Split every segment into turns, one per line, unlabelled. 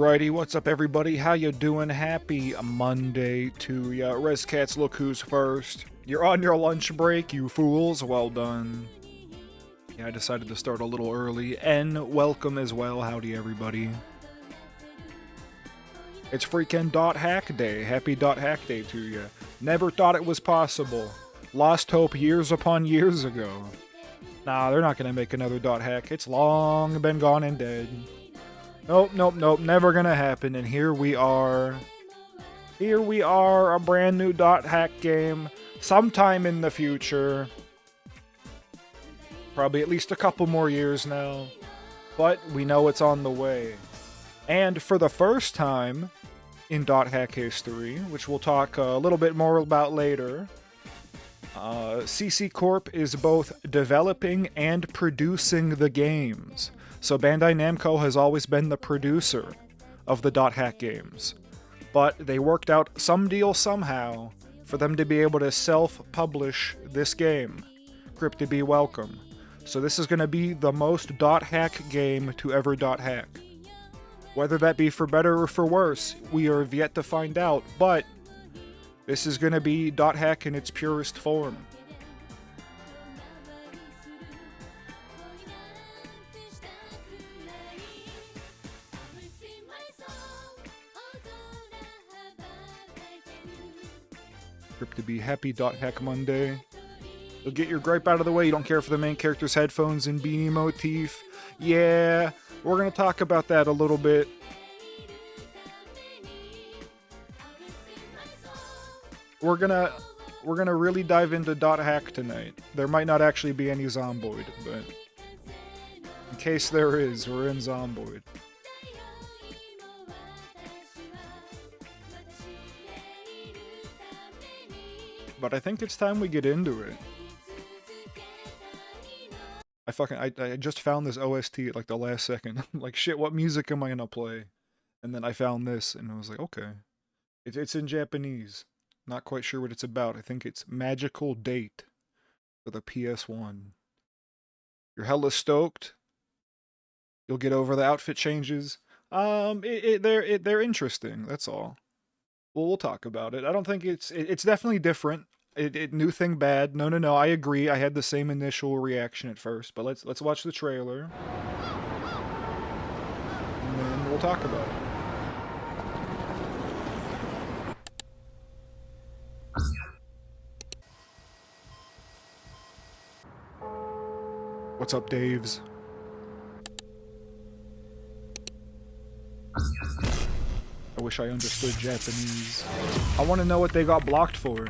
Alrighty, what's up everybody? How you doing? Happy Monday to ya. Rescats, look who's first. You're on your lunch break, you fools. Well done. Yeah, I decided to start a little early. And welcome as well. Howdy everybody. It's freaking .hack day. Happy .hack day to ya. Never thought it was possible. Lost hope years upon years ago. Nah, they're not gonna make another .hack. It's long been gone and dead. Nope, never gonna happen, and here we are. Here we are, a brand new .hack game, sometime in the future. Probably at least a couple more years now, but we know it's on the way. And for the first time in .hack history, which we'll talk a little bit more about later, CC Corp is both developing and producing the games. So Bandai Namco has always been the producer of the .hack games, but they worked out some deal somehow for them to be able to self-publish this game. Crypto be welcome. So this is going to be the most .hack game to ever .hack. Whether that be for better or for worse, we are yet to find out, but this is going to be .hack in its purest form. To be happy .hack Monday. You'll get your gripe out of the way. You don't care for the main character's headphones and beanie motif. Yeah, we're gonna talk about that a little bit. We're gonna really dive into .hack tonight. There might not actually be any Zomboid, but in case there is, we're in Zomboid. But I think it's time we get into it. I just found this OST at like the last second. I'm like, shit, what music am I gonna play? And then I found this and I was like, okay. It's in Japanese. Not quite sure what it's about. I think it's Magical Date for the PS1. You're hella stoked. You'll get over the outfit changes. They're interesting, that's all. Well, we'll talk about it. I don't think it's definitely different. New thing bad. No. I agree. I had the same initial reaction at first, but let's watch the trailer, and then we'll talk about it. What's up, Daves? I wish I understood Japanese. I want to know what they got blocked for.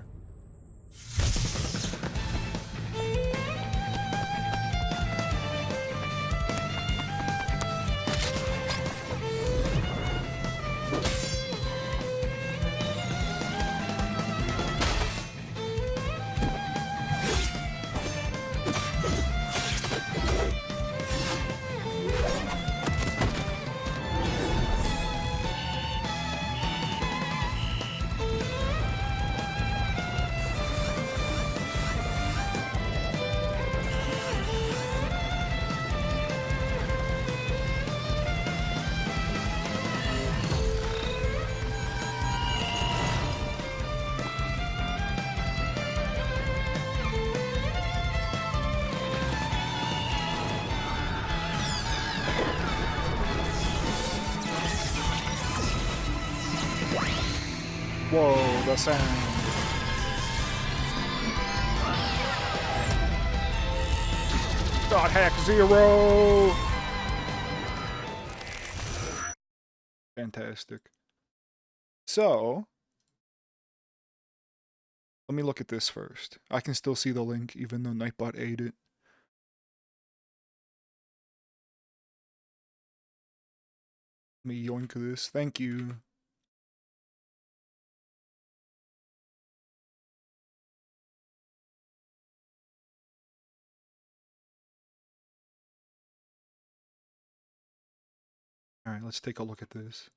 Whoa, the sound. .hack Z.E.R.O. Fantastic. So, let me look at this first. I can still see the link even though Nightbot ate it. Let me yoink this. Thank you. Alright, let's take a look at this.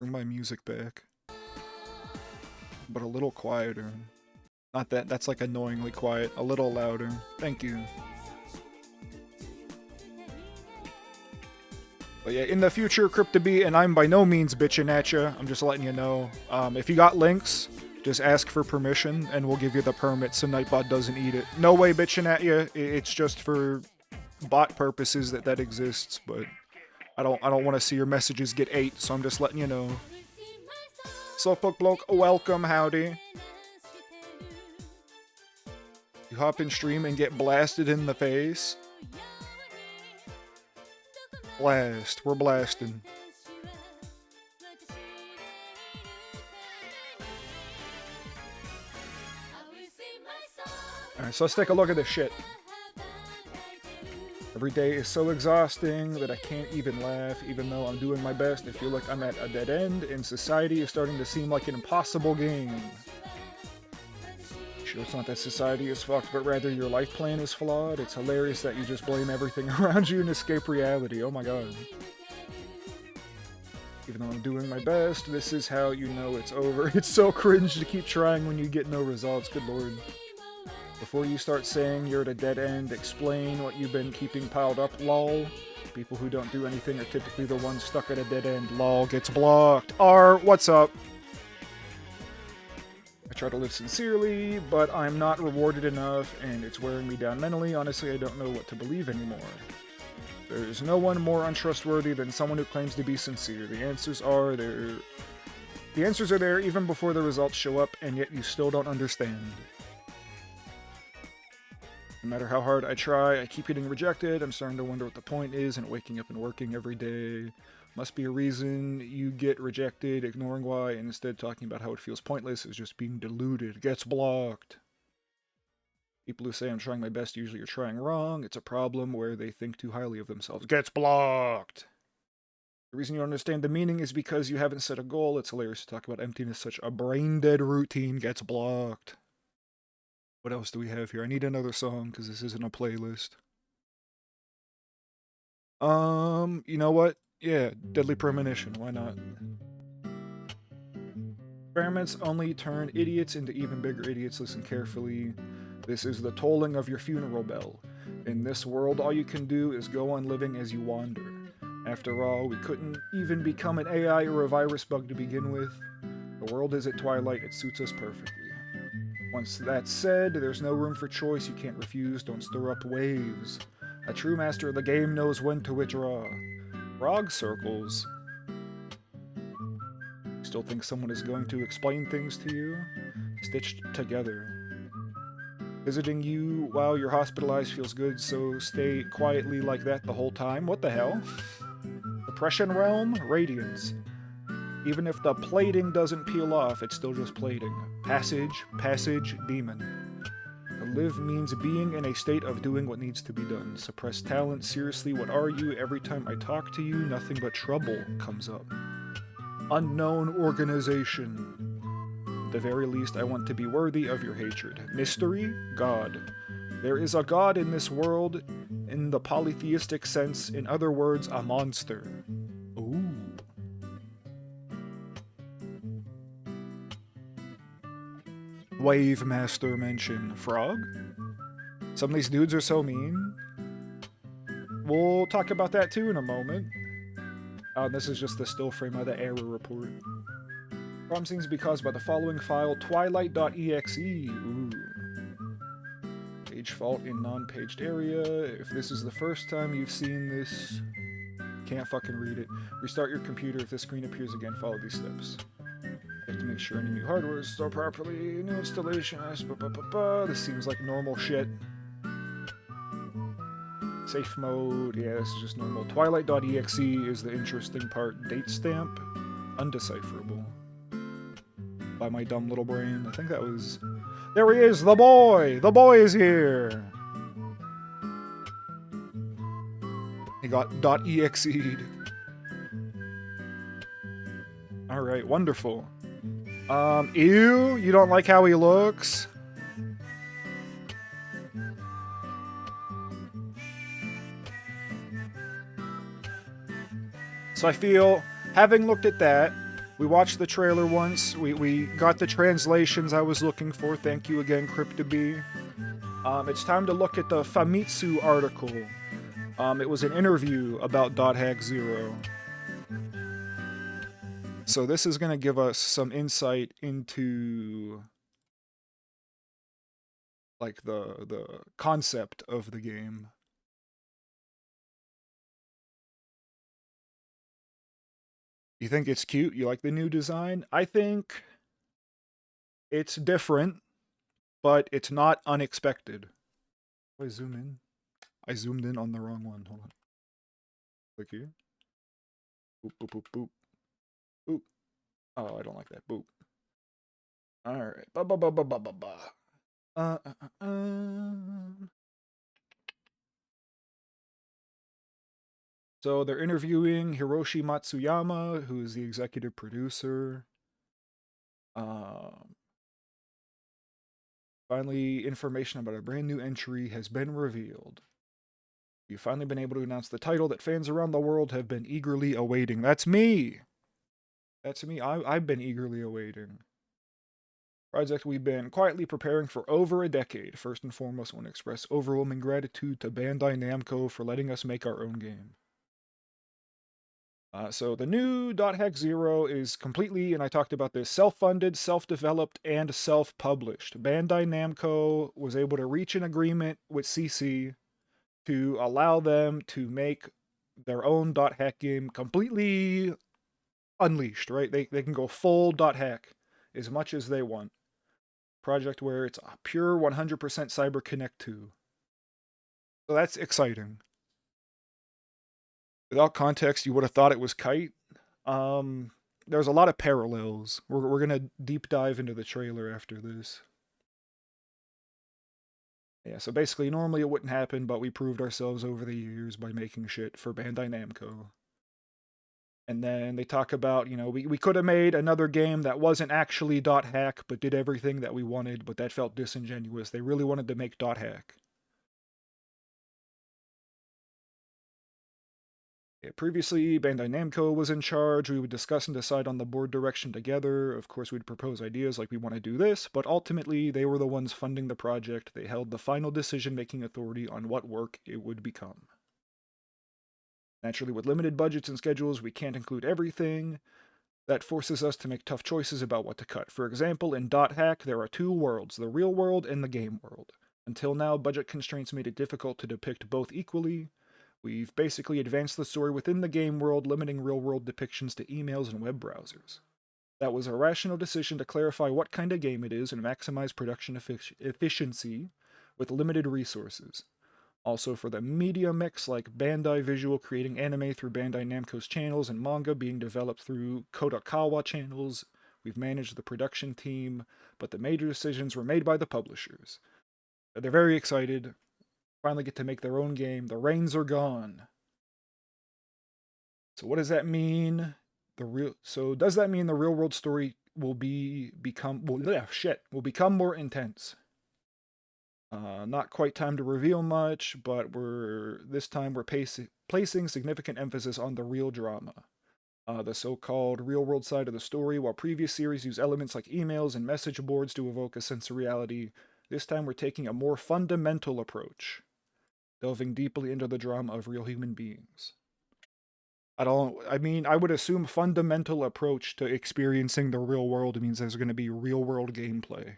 Bring my music back. But a little quieter. Not that, that's like annoyingly quiet. A little louder. Thank you. But yeah, in the future, Cryptobee, and I'm by no means bitching at you. I'm just letting you know. If you got links, just ask for permission, and we'll give you the permit so Nightbot doesn't eat it. No way bitching at you. It's just for bot purposes that exists, but I don't want to see your messages get ate, so I'm just letting you know. Slowpoke Bloke, welcome, howdy. You hop in stream and get blasted in the face. Blast. We're blasting. Alright, so let's take a look at this shit. Every day is so exhausting that I can't even laugh. Even though I'm doing my best, I feel like I'm at a dead end, and society is starting to seem like an impossible game. Sure, it's not that society is fucked, but rather your life plan is flawed. It's hilarious that you just blame everything around you and escape reality. Oh my god. Even though I'm doing my best, this is how you know it's over. It's so cringe to keep trying when you get no results. Good lord. Before you start saying you're at a dead end, explain what you've been keeping piled up, lol. People who don't do anything are typically the ones stuck at a dead end, lol. Gets blocked. R, what's up? I try to live sincerely, but I'm not rewarded enough, and it's wearing me down mentally. Honestly, I don't know what to believe anymore. There's no one more untrustworthy than someone who claims to be sincere. The answers are there. The answers are there even before the results show up, and yet you still don't understand. No matter how hard I try, I keep getting rejected. I'm starting to wonder what the point is in waking up and working every day. Must be a reason you get rejected, ignoring why, and instead talking about how it feels pointless is just being deluded. Gets blocked. People who say I'm trying my best usually are trying wrong. It's a problem where they think too highly of themselves. Gets blocked. The reason you don't understand the meaning is because you haven't set a goal. It's hilarious to talk about emptiness, such a brain-dead routine. Gets blocked. What else do we have here? I need another song, because this isn't a playlist. You know what? Yeah, Deadly Premonition, why not? Experiments only turn idiots into even bigger idiots. Listen carefully. This is the tolling of your funeral bell. In this world, all you can do is go on living as you wander. After all, we couldn't even become an AI or a virus bug to begin with. The world is at twilight, it suits us perfectly. Once that's said, there's no room for choice, you can't refuse, don't stir up waves. A true master of the game knows when to withdraw. Frog circles. Still think someone is going to explain things to you? Stitched together. Visiting you while you're hospitalized feels good, so stay quietly like that the whole time. What the hell? Depression realm? Radiance. Even if the plating doesn't peel off, it's still just plating. Passage, demon. To live means being in a state of doing what needs to be done. Suppressed talent, seriously, what are you? Every time I talk to you, nothing but trouble comes up. Unknown organization. At the very least, I want to be worthy of your hatred. Mystery? God. There is a god in this world, in the polytheistic sense, in other words, a monster. Ooh. Wave Master mention. Frog? Some of these dudes are so mean. We'll talk about that too in a moment. This is just the still frame of the error report. Problem seems to be caused by the following file, twilight.exe. Ooh. Page fault in non-paged area. If this is the first time you've seen this, can't fucking read it. Restart your computer. If this screen appears again, follow these steps. You have to make sure any new hardware is installed properly. New installation. This seems like normal shit. Safe mode. Yeah, this is just normal. Twilight.exe is the interesting part. Date stamp. Undecipherable. By my dumb little brain. I think that was... There he is! The boy! The boy is here! He got .exe'd. Alright, wonderful. Ew? You don't like how he looks? So I feel, having looked at that, we watched the trailer once, we got the translations I was looking for, thank you again, Cryptobee. It's time to look at the Famitsu article. It was an interview about .hack 0. So this is going to give us some insight into like the concept of the game. You think it's cute? You like the new design? I think it's different, but it's not unexpected. Do I zoom in? I zoomed in on the wrong one. Hold on. Click here. Boop, boop, boop, boop. Boop. Oh, I don't like that. Boop. Alright. Ba ba ba ba ba ba ba. So they're interviewing Hiroshi Matsuyama, who is the executive producer. Finally, information about a brand new entry has been revealed. You've finally been able to announce the title that fans around the world have been eagerly awaiting. That's me! That's me. I've been eagerly awaiting. Project we've been quietly preparing for over a decade. First and foremost, I want to express overwhelming gratitude to Bandai Namco for letting us make our own game. So the new .hack 0 is completely, and I talked about this, self-funded, self-developed, and self-published. Bandai Namco was able to reach an agreement with CC to allow them to make their own .hack game completely unleashed, right? They can go full .hack as much as they want. Project where it's a pure 100% CyberConnect 2. So that's exciting. Without context, you would have thought it was Kite. There's a lot of parallels. We're gonna deep dive into the trailer after this. Yeah, so basically, normally it wouldn't happen, but we proved ourselves over the years by making shit for Bandai Namco. And then they talk about, you know, we could have made another game that wasn't actually .hack, but did everything that we wanted, but that felt disingenuous. They really wanted to make .hack. Yeah, previously, Bandai Namco was in charge. We would discuss and decide on the board direction together. Of course, we'd propose ideas like we want to do this, but ultimately, they were the ones funding the project. They held the final decision-making authority on what work it would become. Naturally, with limited budgets and schedules, we can't include everything. That forces us to make tough choices about what to cut. For example, in .hack, there are two worlds, the real world and the game world. Until now, budget constraints made it difficult to depict both equally. We've basically advanced the story within the game world, limiting real-world depictions to emails and web browsers. That was a rational decision to clarify what kind of game it is and maximize production efficiency with limited resources. Also for the media mix, like Bandai Visual creating anime through Bandai Namco's channels and manga being developed through Kodakawa channels, we've managed the production team, but the major decisions were made by the publishers. They're very excited. Finally get to make their own game. The reins are gone. So what does that mean? Does that mean the real world story will become more intense? Not quite time to reveal much, but this time we're placing significant emphasis on the real drama. The so-called real-world side of the story. While previous series use elements like emails and message boards to evoke a sense of reality, this time we're taking a more fundamental approach, delving deeply into the drama of real human beings. I would assume fundamental approach to experiencing the real world means there's going to be real-world gameplay.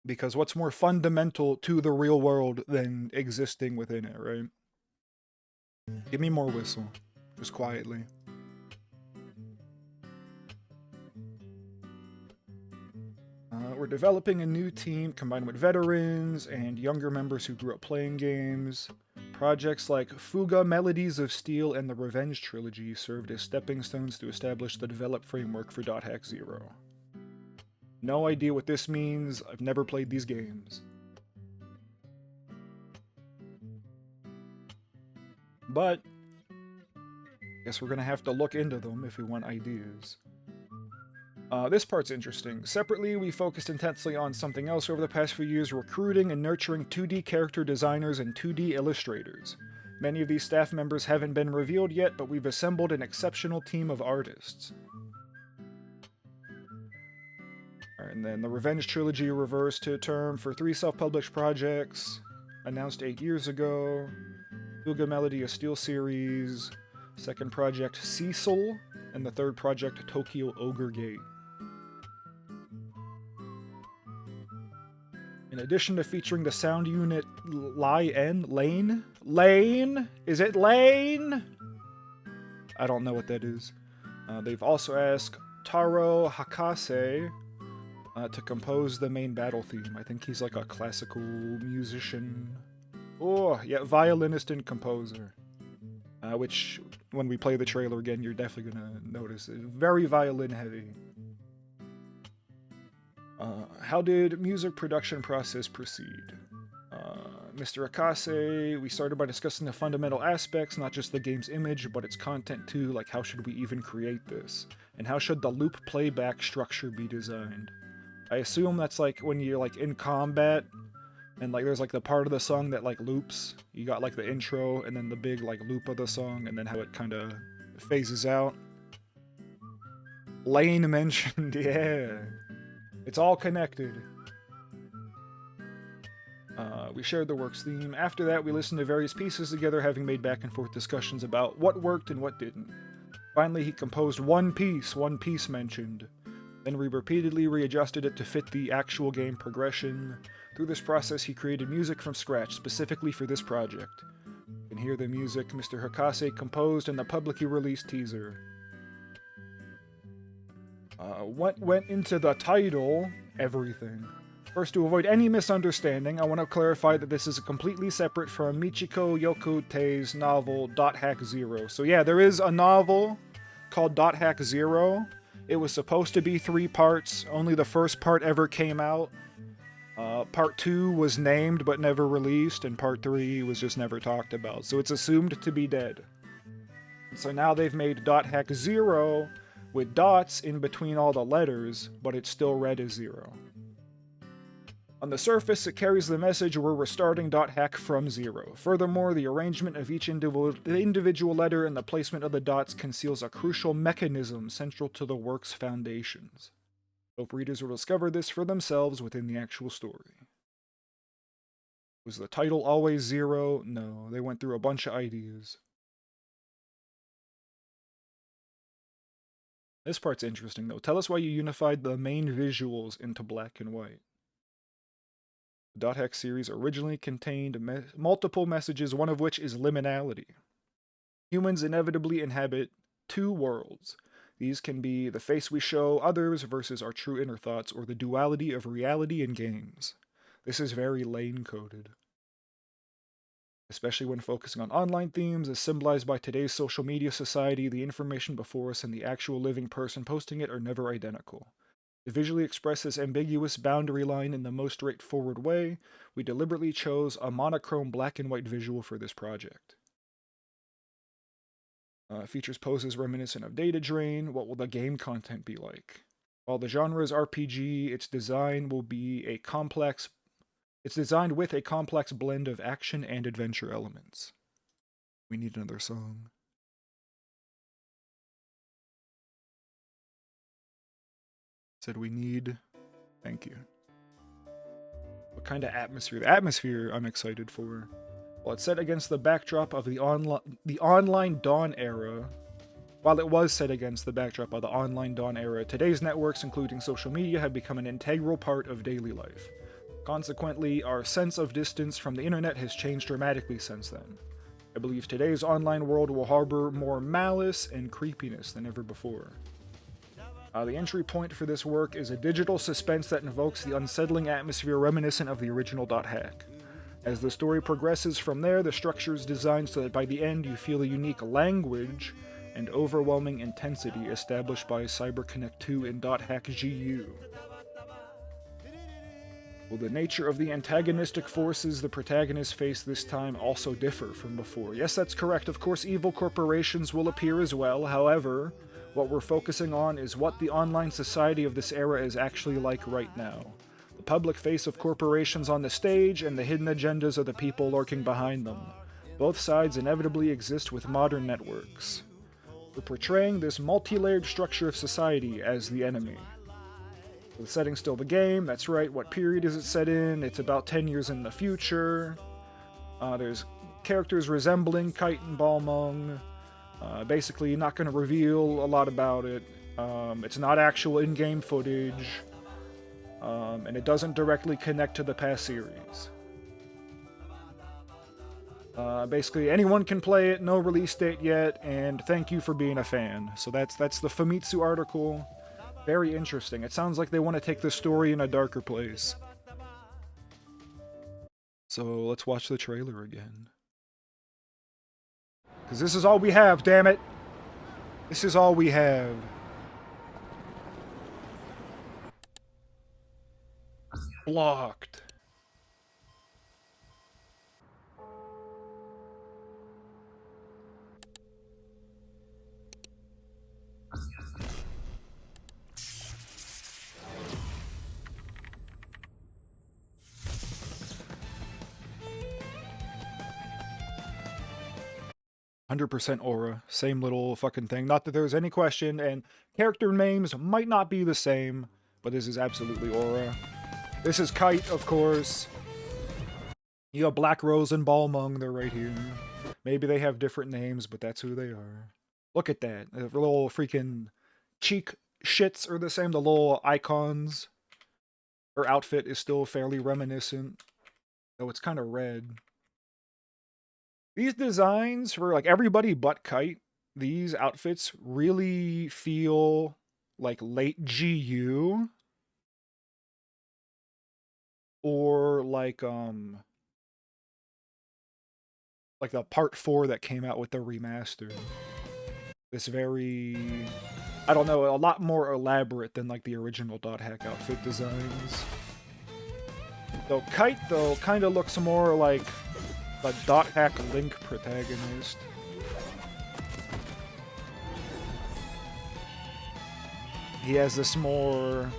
Because what's more fundamental to the real world than existing within it, right? Give me more whistle. Just quietly. We're developing a new team combined with veterans and younger members who grew up playing games. Projects like Fuga Melodies of Steel and the Revenge Trilogy served as stepping stones to establish the developed framework for .hack 0. No idea what this means. I've never played these games. But I guess we're gonna have to look into them if we want ideas. This part's interesting. Separately, we focused intensely on something else over the past few years, recruiting and nurturing 2D character designers and 2D illustrators. Many of these staff members haven't been revealed yet, but we've assembled an exceptional team of artists. Alright, and then the Revenge Trilogy reversed to term for 3 self-published projects, announced 8 years ago. Feel Good Melody, a Steel series. Second project, Cecil, and the third project, Tokyo Ogre Gate. In addition to featuring the sound unit Lane? Is it Lane? I don't know what that is. They've also asked Taro Hakase to compose the main battle theme. I think he's like a classical musician. Oh, yeah, violinist and composer. Which, when we play the trailer again, you're definitely gonna notice. It's very violin heavy. How did music production process proceed? Mr. Akase, we started by discussing the fundamental aspects, not just the game's image, but its content too, like how should we even create this? And how should the loop playback structure be designed? I assume that's like when you're like in combat, and like there's like the part of the song that like loops. You got like the intro, and then the big like loop of the song, and then how it kind of phases out. Lane mentioned, yeah. It's all connected. We shared the works theme. After that, we listened to various pieces together, having made back and forth discussions about what worked and what didn't. Finally, he composed one piece mentioned. Then we repeatedly readjusted it to fit the actual game progression. Through this process, he created music from scratch, specifically for this project. You can hear the music Mr. Hakase composed in the publicly released teaser. What went into the title? Everything. First, to avoid any misunderstanding, I want to clarify that this is completely separate from Michiko Yokotei's novel .hack Z.E.R.O. So yeah, there is a novel called .hack Z.E.R.O. It was supposed to be 3 parts, only the first part ever came out. Part 2 was named but never released, and part 3 was just never talked about, so it's assumed to be dead. So now they've made .hack Z.E.R.O. with dots in between all the letters, but it's still read as 0. On the surface, it carries the message we're restarting .hack from 0. Furthermore, the arrangement of each individual letter and the placement of the dots conceals a crucial mechanism central to the work's foundations. Hope readers will discover this for themselves within the actual story. Was the title always 0? No, they went through a bunch of ideas. This part's interesting though. Tell us why you unified the main visuals into black and white. The .hack series originally contained multiple messages, one of which is liminality. Humans inevitably inhabit 2 worlds. These can be the face we show others versus our true inner thoughts, or the duality of reality and games. This is very lane-coded. Especially when focusing on online themes, as symbolized by today's social media society, the information before us and the actual living person posting it are never identical. To visually express this ambiguous boundary line in the most straightforward way, we deliberately chose a monochrome black and white visual for this project. Features poses reminiscent of Data Drain. What will the game content be like? While the genre is RPG, its design with a complex blend of action and adventure elements. We need another song. Said we need. Thank you. What kind of atmosphere? The atmosphere I'm excited for. Well, it's set against the backdrop of the online dawn era. While it was set against the backdrop of the online dawn era, today's networks, including social media, have become an integral part of daily life. Consequently, our sense of distance from the internet has changed dramatically since then. I believe today's online world will harbor more malice and creepiness than ever before. The entry point for this work is a digital suspense that invokes the unsettling atmosphere reminiscent of the original .hack. As the story progresses from there, the structure is designed so that by the end you feel the unique language and overwhelming intensity established by CyberConnect 2 in .hack GU. Will the nature of the antagonistic forces the protagonists face this time also differ from before? Yes, that's correct. Of course, evil corporations will appear as well. However, what we're focusing on is what the online society of this era is actually like right now. The public face of corporations on the stage and the hidden agendas of the people lurking behind them. Both sides inevitably exist with modern networks. We're portraying this multi-layered structure of society as the enemy. The setting's still the game, that's right. What period is it set in? It's about 10 years in the future. There's characters resembling Kite and Balmung. Basically, not going to reveal a lot about it. It's not actual in-game footage. And it doesn't directly connect to the past series. Basically, anyone can play it, no release date yet, and thank you for being a fan. So that's the Famitsu article. Very interesting. It sounds like they want to take the story in a darker place. So let's watch the trailer again. Because this is all we have, damn it! This is all we have. Blocked. %, aura. Same little fucking thing. Not that there's any question, and character names might not be the same, but this is absolutely aura. This is Kite, of course. You have Black Rose and Balmung, they're right here. Maybe they have different names, but that's who they are. Look at that. The little freaking cheek shits are the same. The little icons. Her outfit is still fairly reminiscent, though it's kind of red. These designs for like everybody but Kite, these outfits really feel like late GU or like the part 4 that came out with the remaster. This very, I don't know, a lot more elaborate than like the original Dot Hack outfit designs. Though Kite though kind of looks more like the Dot Hack Link protagonist. He has this more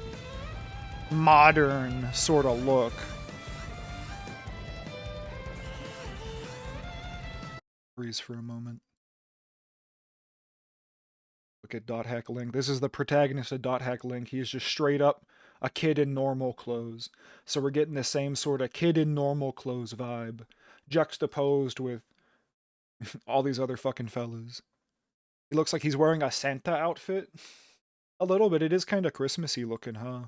modern sort of look. Freeze for a moment. Look at Dot Hack Link. This is the protagonist of Dot Hack Link. He's just straight up a kid in normal clothes. So we're getting the same sort of kid in normal clothes vibe, juxtaposed with all these other fucking fellas. He looks like he's wearing a Santa outfit. A little bit. It is kind of Christmassy looking, huh?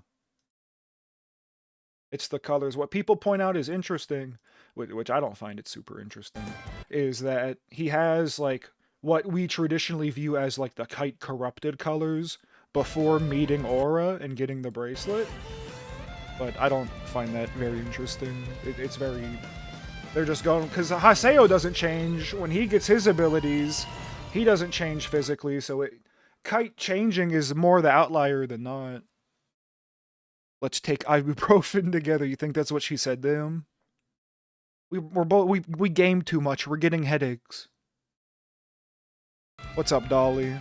It's the colors. What people point out is interesting, which I don't find it super interesting, is that he has, like, what we traditionally view as, like, the Kite corrupted colors before meeting Aura and getting the bracelet. But I don't find that very interesting. It's very... They're just going... Because Haseo doesn't change. When he gets his abilities, he doesn't change physically, so Kite changing is more the outlier than not. Let's take ibuprofen together. You think that's what she said to him? We game too much. We're getting headaches. What's up, Dolly?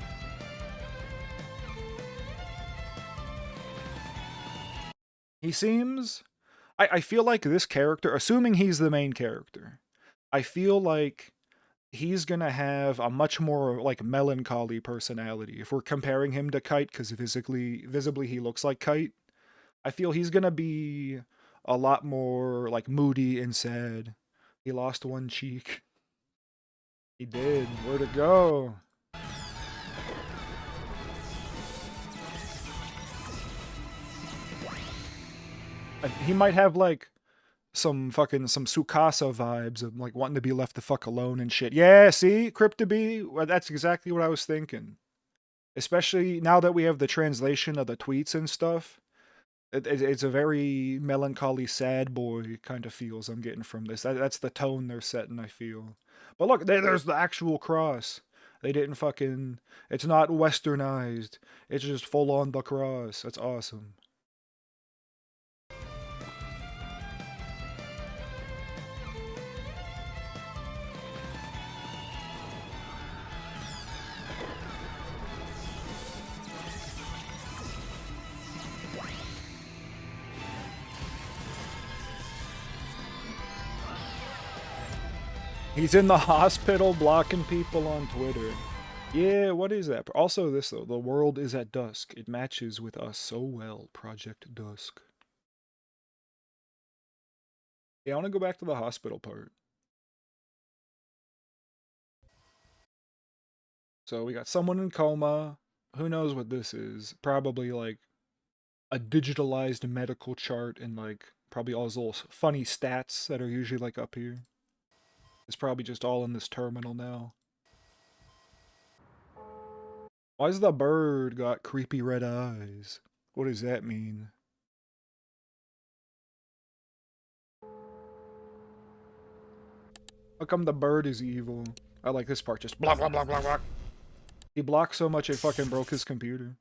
He seems... I feel like this character, assuming he's the main character, I feel like he's gonna have a much more, like, melancholy personality. If we're comparing him to Kite, because visibly he looks like Kite, I feel he's gonna be a lot more, like, moody and sad. He lost one cheek. He did. Where'd it go? He might have, like, some Tsukasa vibes of, like, wanting to be left the fuck alone and shit. Yeah, see? Crypto-B? Well, that's exactly what I was thinking. Especially now that we have the translation of the tweets and stuff. It's a very melancholy, sad boy kind of feels I'm getting from this. That's the tone they're setting, I feel. But look, there's the actual cross. They didn't fucking... It's not westernized. It's just full on the cross. That's awesome. He's in the hospital blocking people on Twitter. Yeah, what is that? Also this though, the world is at dusk. It matches with us so well, Project Dusk. Yeah, I want to go back to the hospital part. So we got someone in coma. Who knows what this is? Probably like a digitalized medical chart and like probably all those little funny stats that are usually like up here. It's probably just all in this terminal now. Why's the bird got creepy red eyes? What does that mean? How come the bird is evil? I like this part, just blah blah blah blah blah. He blocked so much it fucking broke his computer.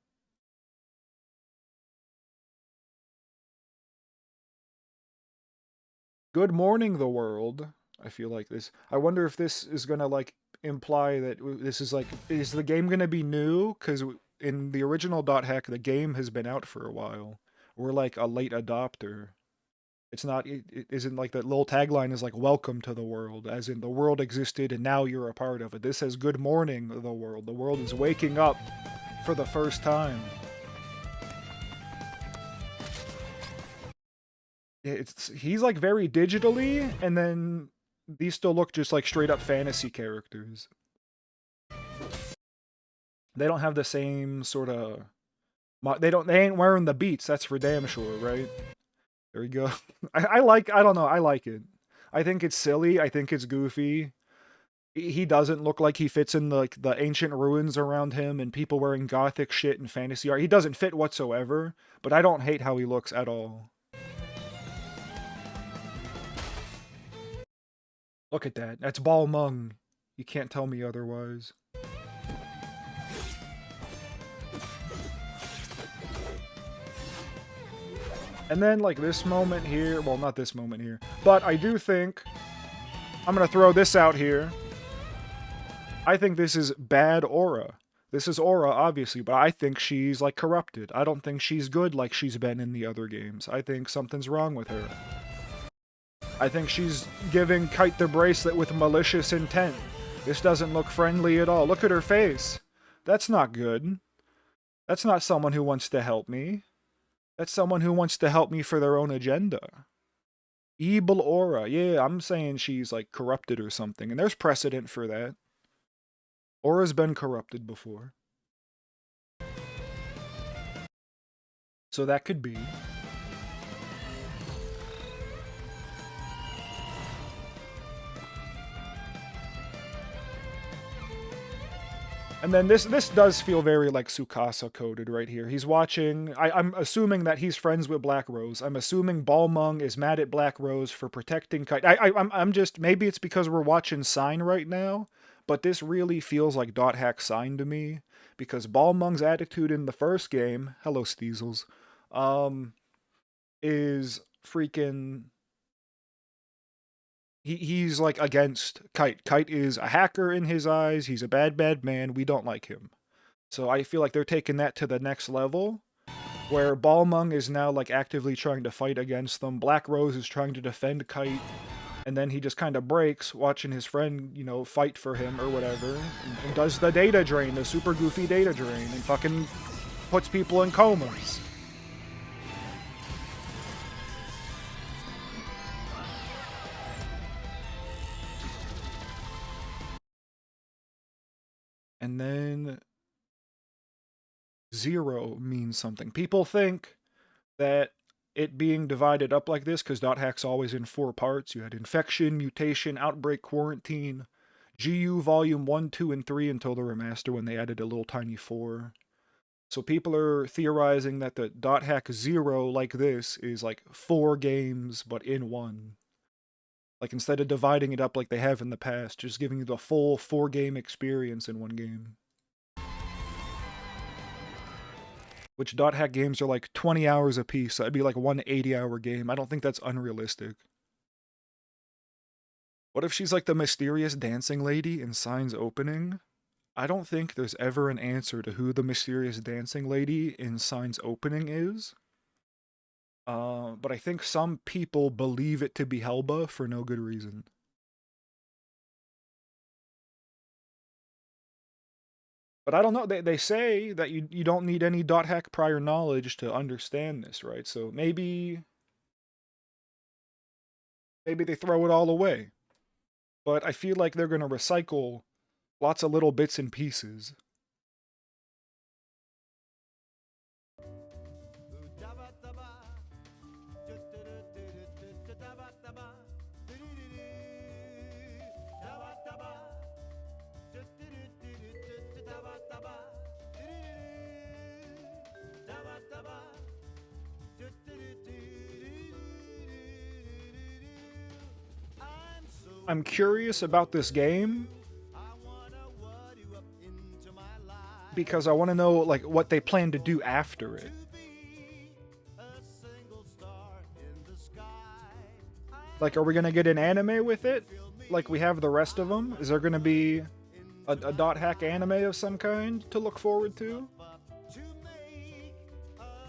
Good morning, the world. I feel like this. I wonder if this is gonna like imply that this is like, is the game gonna be new? Because in the original Dot Hack, the game has been out for a while. We're like a late adopter. It's not. It isn't like that little tagline is like "Welcome to the world," as in the world existed and now you're a part of it. This says "Good morning, the world." The world is waking up for the first time. It's he's like very digitally, and then these still look just like straight up fantasy characters. They don't have the same sort of. They ain't wearing the beats. That's for damn sure, right? There you go. I like. I don't know. I like it. I think it's silly. I think it's goofy. He doesn't look like he fits in the ancient ruins around him and people wearing gothic shit and fantasy art. He doesn't fit whatsoever. But I don't hate how he looks at all. Look at that. That's Balmung. You can't tell me otherwise. And then, like, this moment here, well, not this moment here, but I do think, I'm gonna throw this out here. I think this is bad aura. This is aura, obviously, but I think she's, like, corrupted. I don't think she's good like she's been in the other games. I think something's wrong with her. I think she's giving Kite the bracelet with malicious intent. This doesn't look friendly at all. Look at her face. That's not good. That's not someone who wants to help me. That's someone who wants to help me for their own agenda. Evil aura. Yeah, I'm saying she's like corrupted or something, and there's precedent for that. Aura's been corrupted before. So that could be. And then this does feel very like Tsukasa coded right here. He's watching. I'm assuming that he's friends with Black Rose. I'm assuming Balmung is mad at Black Rose for protecting Kite. I'm just, maybe it's because we're watching Sign right now, but this really feels like Dot Hack Sign to me because Balmung's attitude in the first game, hello Steezels, um, is freaking. He's like against Kite. Kite is a hacker in his eyes. He's a bad man. We don't like him. So I feel like they're taking that to the next level, where Balmung is now like actively trying to fight against them. Black Rose is trying to defend Kite, and then he just kind of breaks watching his friend, you know, fight for him or whatever, and does the data drain, the super goofy data drain, and fucking puts people in comas. And then Z.E.R.O means something. People think that it being divided up like this, because Dot Hack's always in 4 parts. You had Infection, Mutation, Outbreak, Quarantine, GU Volume 1, 2, and 3 until the remaster when they added a little tiny 4. So people are theorizing that the Dot Hack Z.E.R.O like this is like 4 games, but in one. Like instead of dividing it up like they have in the past, just giving you the full 4-game experience in one game. Which Dot Hack games are like 20 hours a piece, so it'd be like one 80-hour game. I don't think that's unrealistic. What if she's like the mysterious dancing lady in Sign's opening? I don't think there's ever an answer to who the mysterious dancing lady in Sign's opening is. But I think some people believe it to be Helba for no good reason. But I don't know. They say that you don't need any .hack prior knowledge to understand this, right? So maybe they throw it all away. But I feel like they're gonna recycle lots of little bits and pieces. I'm curious about this game because I want to know like what they plan to do after it. Like, are we gonna get an anime with it? Like we have the rest of them? Is there gonna be a dot hack anime of some kind to look forward to?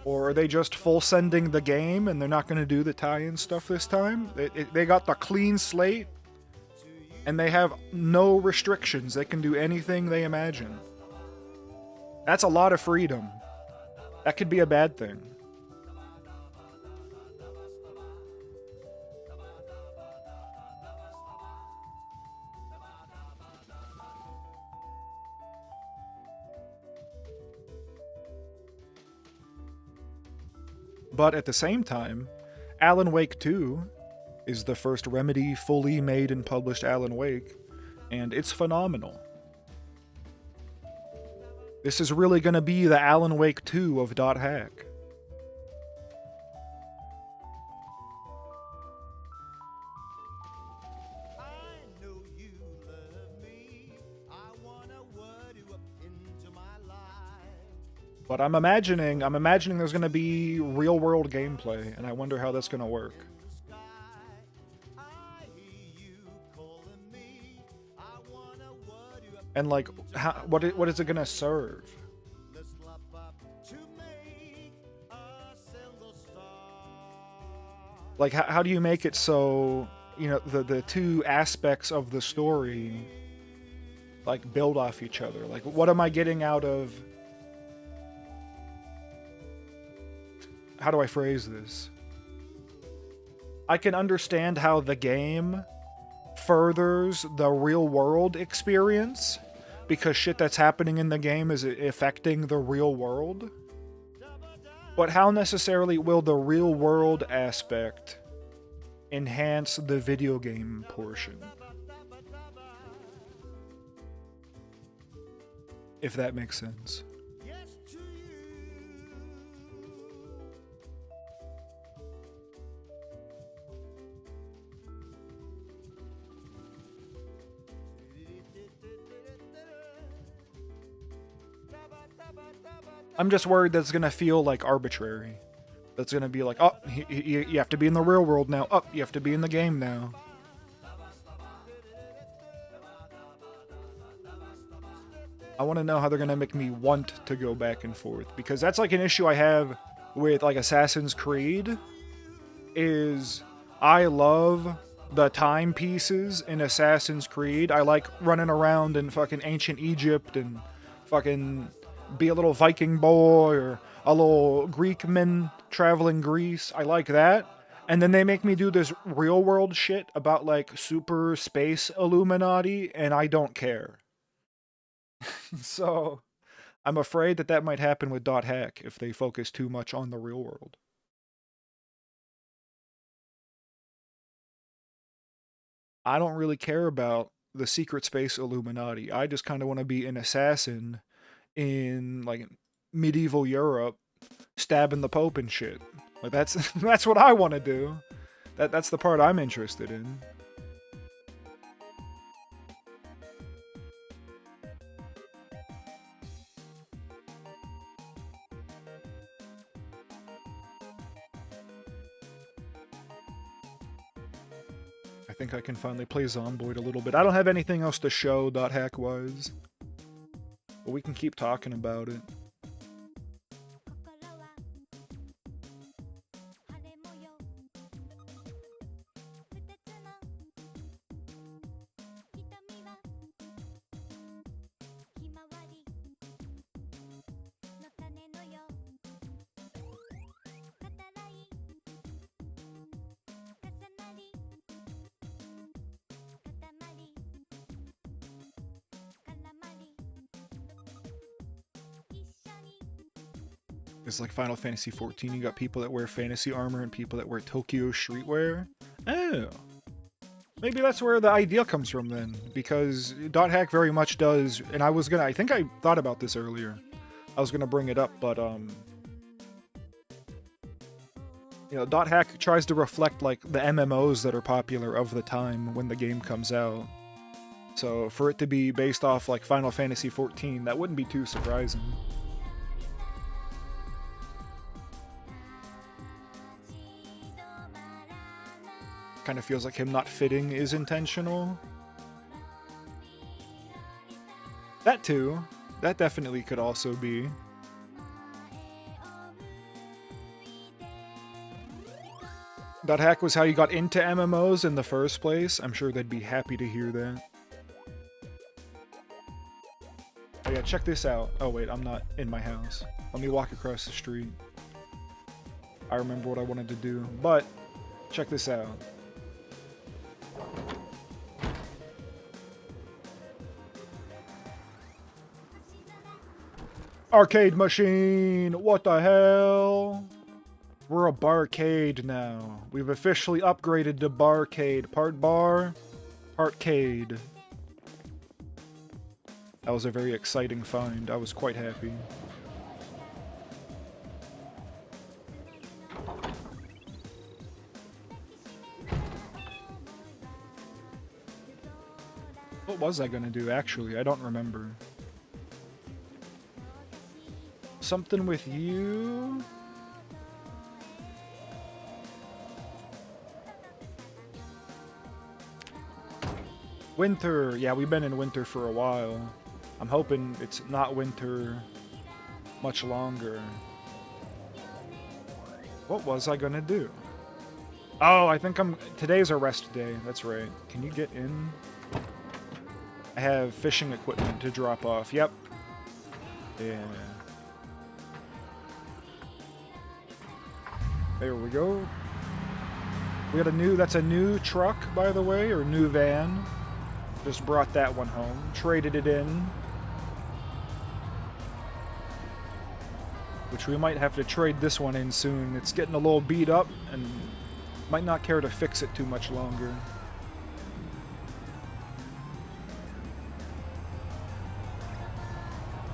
Or are they just full sending the game and they're not gonna do the tie-in stuff this time? They got the clean slate and they have no restrictions. They can do anything they imagine. That's a lot of freedom. That could be a bad thing. But at the same time, Alan Wake 2 is the first Remedy fully made and published Alan Wake, and it's phenomenal. This is really going to be the Alan Wake 2 of .hack. But I'm imagining there's going to be real-world gameplay, and I wonder how that's going to work. And like, what is it going to serve? Like, how do you make it so, you know, the two aspects of the story, like, build off each other? Like, what am I getting out of... How do I phrase this? I can understand how the game furthers the real-world experience, because shit that's happening in the game is affecting the real world. But how necessarily will the real-world aspect enhance the video game portion? If that makes sense. I'm just worried that's gonna feel like arbitrary. That's gonna be like, oh, you have to be in the real world now. Oh, you have to be in the game now. I want to know how they're gonna make me want to go back and forth, because that's like an issue I have with like Assassin's Creed. Is I love the timepieces in Assassin's Creed. I like running around in fucking ancient Egypt and fucking be a little Viking boy or a little Greek man traveling Greece. I like that. And then they make me do this real world shit about like super space Illuminati, and I don't care. So I'm afraid that might happen with .hack if they focus too much on the real world. I don't really care about the secret space Illuminati. I just kind of want to be an assassin in like medieval Europe, stabbing the Pope and shit. Like that's that's what I want to do. That's the part I'm interested in. I think I can finally play Zomboid a little bit. I don't have anything else to show .hack wise, but we can keep talking about it. It's like Final Fantasy 14. You got people that wear fantasy armor and people that wear Tokyo streetwear. Oh. Maybe that's where the idea comes from then, because .hack very much does, and I think I thought about this earlier. I was gonna bring it up, but you know, .hack tries to reflect like the MMOs that are popular of the time when the game comes out. So for it to be based off like Final Fantasy 14, that wouldn't be too surprising. Kind of feels like him not fitting is intentional. That too. That definitely could also be. .hack was how you got into MMOs in the first place. I'm sure they'd be happy to hear that. Oh yeah, check this out. Oh wait, I'm not in my house. Let me walk across the street. I remember what I wanted to do, but check this out. Arcade machine! What the hell? We're a barcade now. We've officially upgraded to barcade. Part bar, partcade. That was a very exciting find. I was quite happy. What was I gonna do, actually? I don't remember. Something with you? Winter. Yeah, we've been in winter for a while. I'm hoping it's not winter much longer. What was I gonna do? Oh, I think today's a rest day. That's right. Can you get in? I have fishing equipment to drop off. Yep. Yeah. There we go. We got that's a new truck, by the way, or new van. Just brought that one home. Traded it in. Which we might have to trade this one in soon. It's getting a little beat up and might not care to fix it too much longer.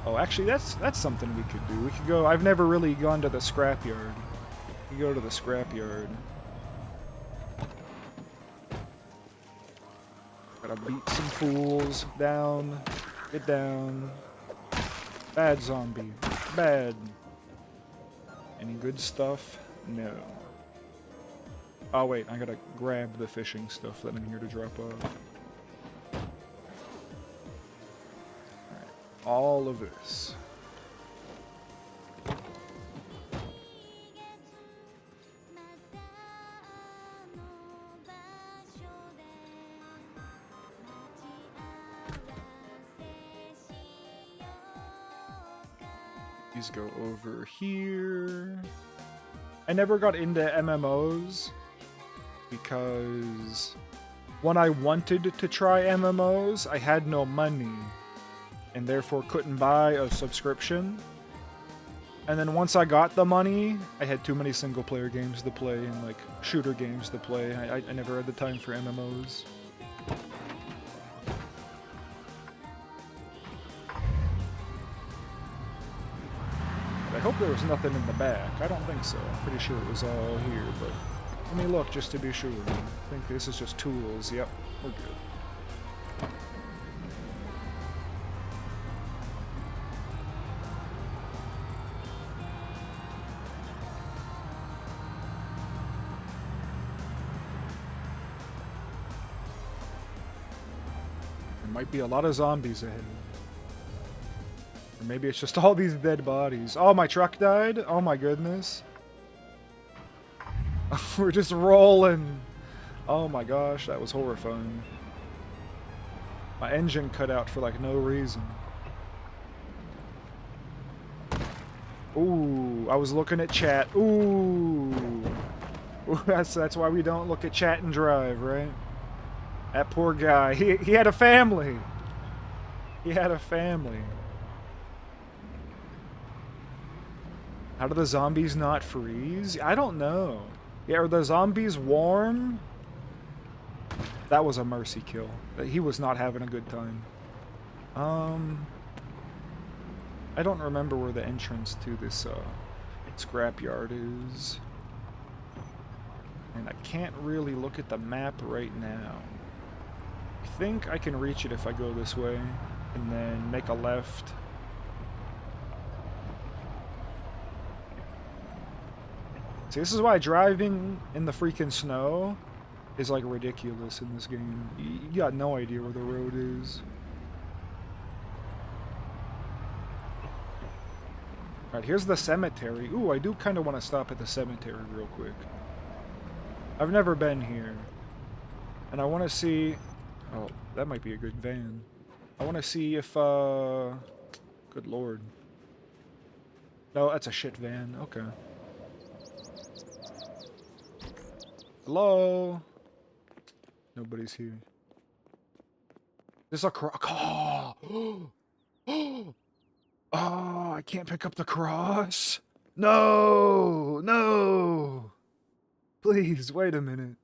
Oh, actually, that's something we could do. We could go. I've never really gone to the scrapyard. We go to the scrapyard. Gotta beat some fools. Down. Get down. Bad zombie. Bad. Any good stuff? No. Oh wait, I gotta grab the fishing stuff that I'm here to drop off. Alright, all of this. These go over here. I never got into MMOs because when I wanted to try MMOs, I had no money and therefore couldn't buy a subscription. And then once I got the money, I had too many single player games to play and like shooter games to play. I never had the time for MMOs. I hope there was nothing in the back. I don't think so. I'm pretty sure it was all here, but let me look just to be sure. I think this is just tools. Yep, we're good. There might be a lot of zombies ahead. Or maybe it's just all these dead bodies. Oh, my truck died? Oh my goodness. We're just rolling. Oh my gosh, that was horrifying. My engine cut out for like no reason. Ooh, I was looking at chat. Ooh. Ooh, that's why we don't look at chat and drive, right? That poor guy. He had a family. He had a family. How do the zombies not freeze? I don't know. Yeah, are the zombies warm? That was a mercy kill. He was not having a good time. I don't remember where the entrance to this scrapyard is. And I can't really look at the map right now. I think I can reach it if I go this way and then make a left. See, this is why driving in the freaking snow is like ridiculous in this game. You got no idea where the road is. Alright, here's the cemetery. Ooh, I do kind of want to stop at the cemetery real quick. I've never been here. And I want to see... Oh, that might be a good van. I want to see if, good lord. No, that's a shit van. Okay. Hello? Nobody's here. There's a cross. Oh, I can't pick up the cross. No! No! Please, wait a minute.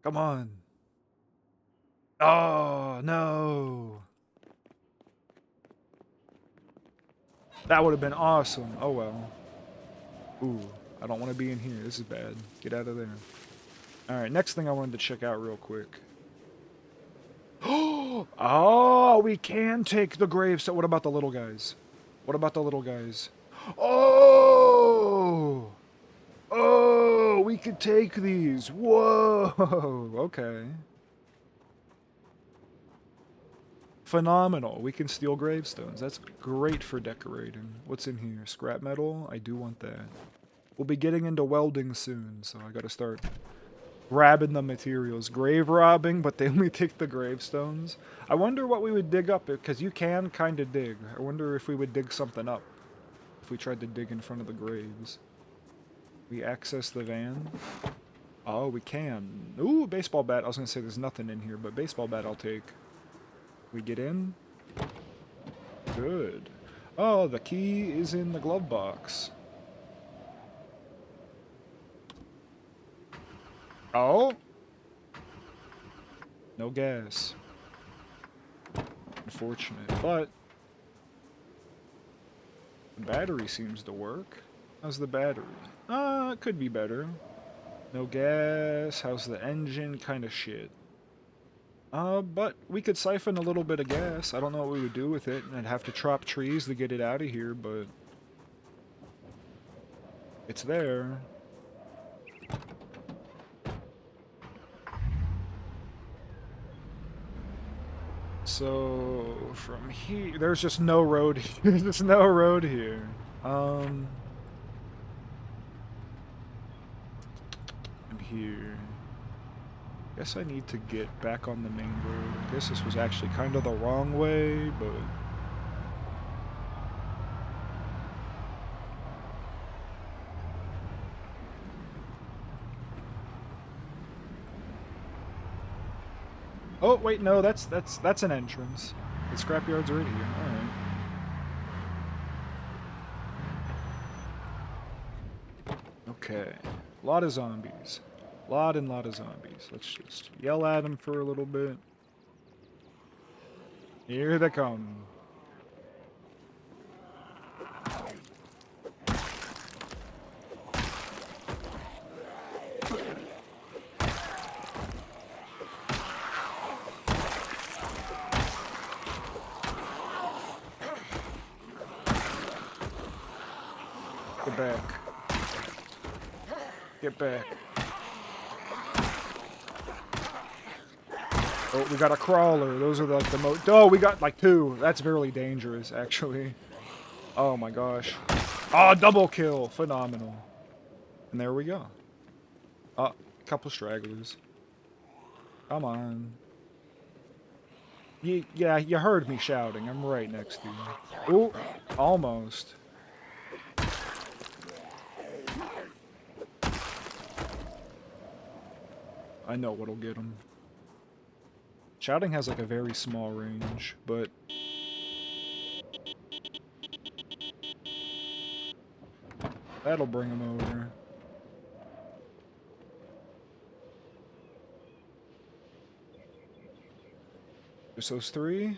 Come on. Oh, no. That would have been awesome. Oh, well. Ooh, I don't want to be in here. This is bad. Get out of there. Alright, next thing I wanted to check out real quick. Oh, we can take the gravestone. What about the little guys? What about the little guys? Oh! Oh, we could take these. Whoa! Okay. Phenomenal. We can steal gravestones. That's great for decorating. What's in here? Scrap metal? I do want that. We'll be getting into welding soon, so I gotta start grabbing the materials. Grave robbing, but they only take the gravestones. I wonder what we would dig up, because you can kind of dig. I wonder if we would dig something up if we tried to dig in front of the graves. We access the van. Oh, we can. Ooh, baseball bat. I was going to say there's nothing in here, but baseball bat I'll take. We get in. Good. Oh, the key is in the glove box. Oh? No gas. Unfortunate, but the battery seems to work. How's the battery? It could be better. No gas. How's the engine? Kind of shit. But we could siphon a little bit of gas. I don't know what we would do with it. I'd have to chop trees to get it out of here, but it's there. So from here, there's just no road. There's just no road here. I'm here. Guess I need to get back on the main road. I guess this was actually kind of the wrong way, but oh wait, no, that's an entrance. The scrapyard's right here. All right. Okay, a lot of zombies. Lot of zombies. Let's just yell at them for a little bit. Here they come. Get back. Get back. Oh, we got a crawler. Those are like the most... Oh, we got like 2. That's really dangerous, actually. Oh my gosh. Oh, double kill. Phenomenal. And there we go. A couple stragglers. Come on. Yeah, you heard me shouting. I'm right next to you. Ooh, almost. I know what'll get him. Shouting has like a very small range, but That'll bring him over. Just those 3.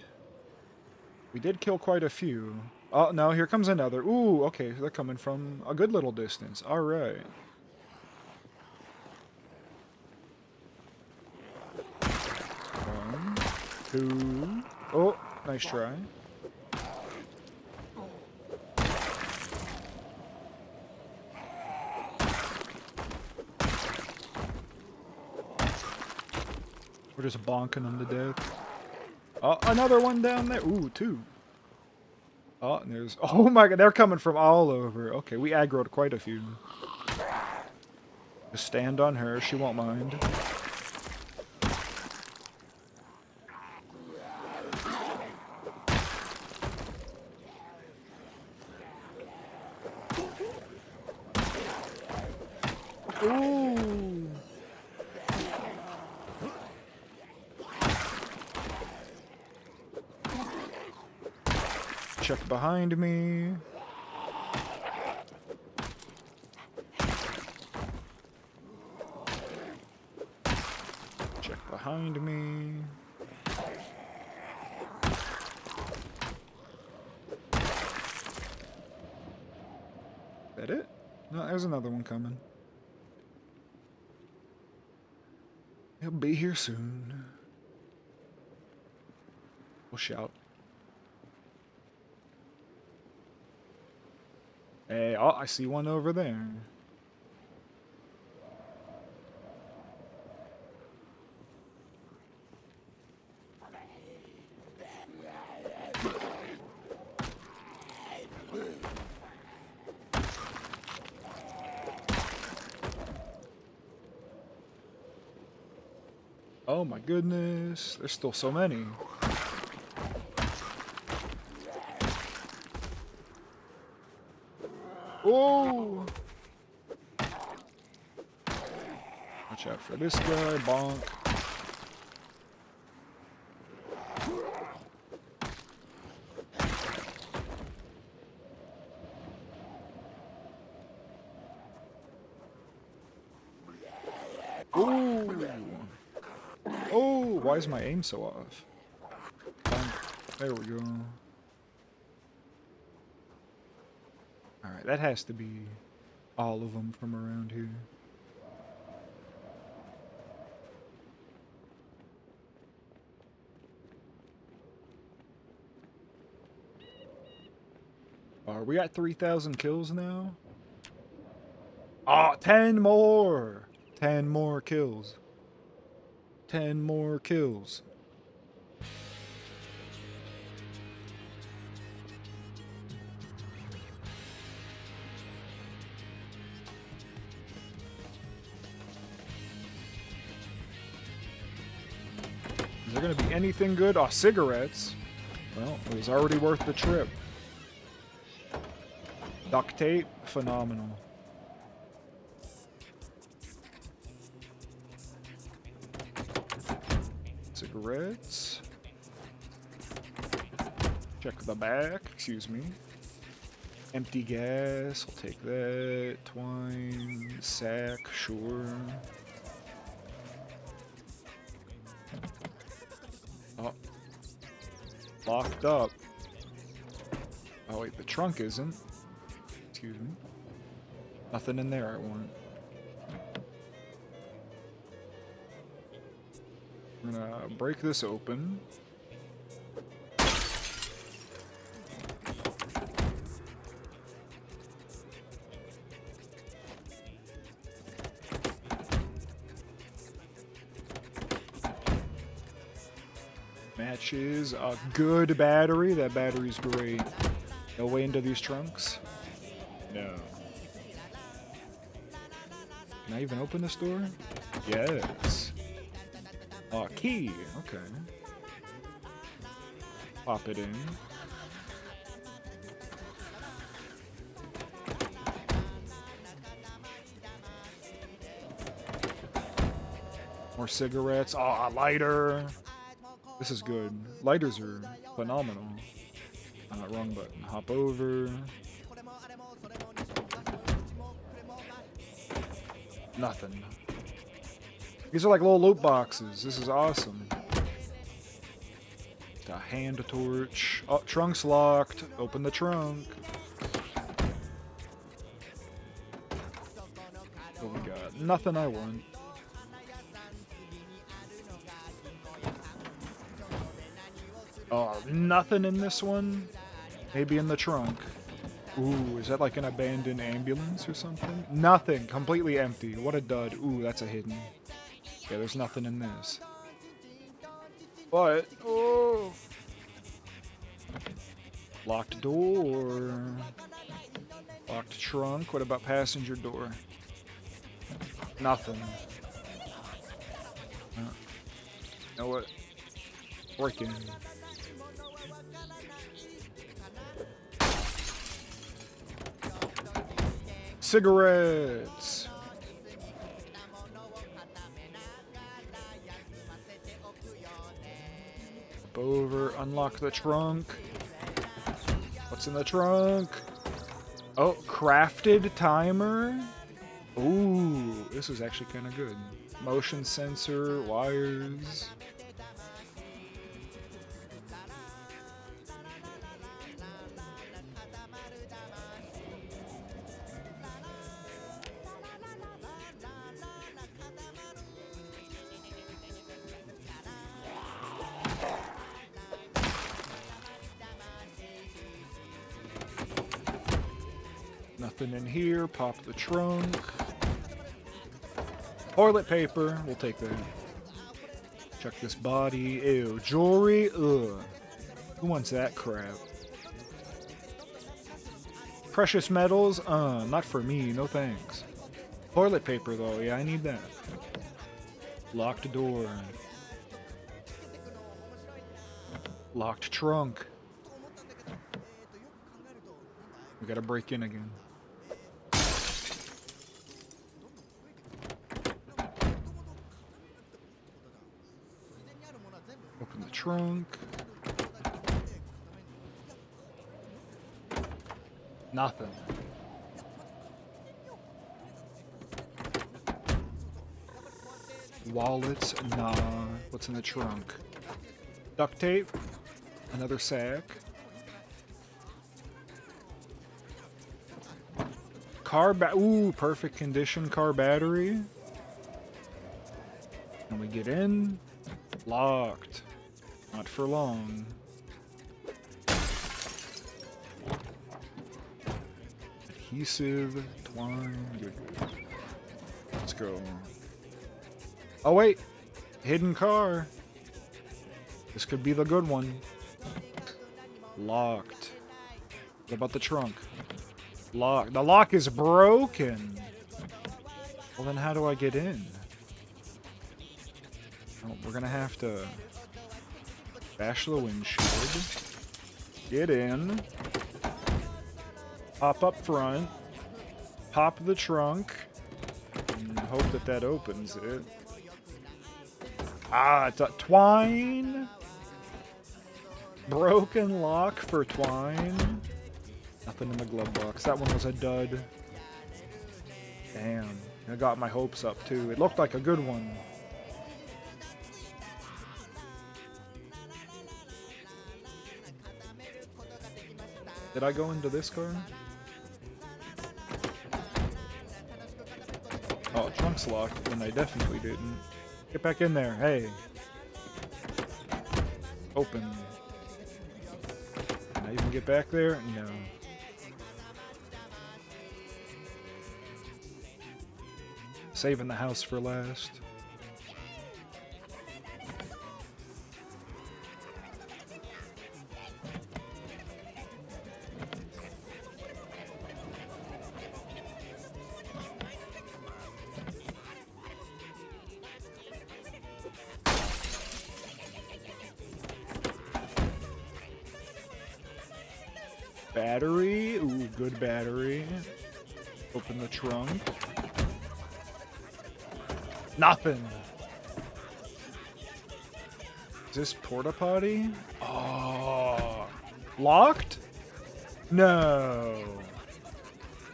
We did kill quite a few. Oh, no, here comes another. Ooh, okay, they're coming from a good little distance. All right. One, 2. Oh, nice try. We're just bonking them to death. Oh, another one down there. Ooh, 2. Oh, and there's... Oh my god, they're coming from all over. Okay, we aggroed quite a few. Just stand on her, she won't mind. Ooh. Check behind me. Check behind me. Is that it? No, there's another one coming. He'll be here soon. We'll shout. Hey, oh, I see one over there. Oh my goodness, there's still so many. Oh! Watch out for this guy, bonk. Ooh! Oh, why is my aim so off? There we go. Alright, that has to be all of them from around here. We got 3,000 kills now? Oh, 10 more! 10 more kills. 10 more kills. Is there gonna be anything good? Oh, cigarettes. Well, it was already worth the trip. Duct tape, phenomenal. Cigarettes. Check the back, excuse me. Empty gas, I'll take that. Twine, sack, sure. Oh. Locked up. Oh wait, the trunk isn't. Excuse me. Nothing in there I want. I'm gonna break this open. Matches, a good battery. That battery's great. No way into these trunks? No. Can I even open this door? Yes. Oh, key. Okay. Pop it in. More cigarettes. Oh, a lighter. This is good. Lighters are phenomenal. Wrong button. Hop over. Nothing. These are like little loot boxes. This is awesome. A hand torch. Oh, trunk's locked. Open the trunk. What we got? Nothing I want. Oh, nothing in this one? Maybe in the trunk. Ooh, is that like an abandoned ambulance or something? Nothing. Completely empty. What a dud. Ooh, that's a hidden. Yeah, there's nothing in this. But, oh. Locked door. Locked trunk. What about passenger door? Nothing. You know what? Working. Cigarettes. Up over. Unlock the trunk. What's in the trunk? Oh, crafted timer. Ooh, this is actually kind of good. Motion sensor, wires. Nothing in here. Pop the trunk. Toilet paper. We'll take that. Check this body. Ew. Jewelry. Ugh. Who wants that crap? Precious metals. Not for me. No thanks. Toilet paper, though. Yeah, I need that. Locked door. Locked trunk. We gotta break in again. Open the trunk. Nothing. Wallets? Nah. What's in the trunk? Duct tape. Another sack. Ooh, perfect condition car battery. And we get in. Locked. Not for long. Adhesive. Twine. Good. Let's go. Oh, wait. Hidden car. This could be the good one. Locked. What about the trunk? Lock. The lock is broken. Well, then how do I get in? Oh, we're gonna have to bash the windshield. Get in. Pop up front. Pop the trunk. And hope that that opens it. Ah, it's a twine. Broken lock for twine. Nothing in the glove box. That one was a dud. Damn. I got my hopes up too. It looked like a good one. Did I go into this car? Oh, trunk's locked. Then I definitely didn't. Get back in there. Hey. Open. Can I even get back there? No. Saving the house for last. Battery. Ooh, good battery. Open the trunk. Nothing. Is this porta potty? Oh. Locked? No.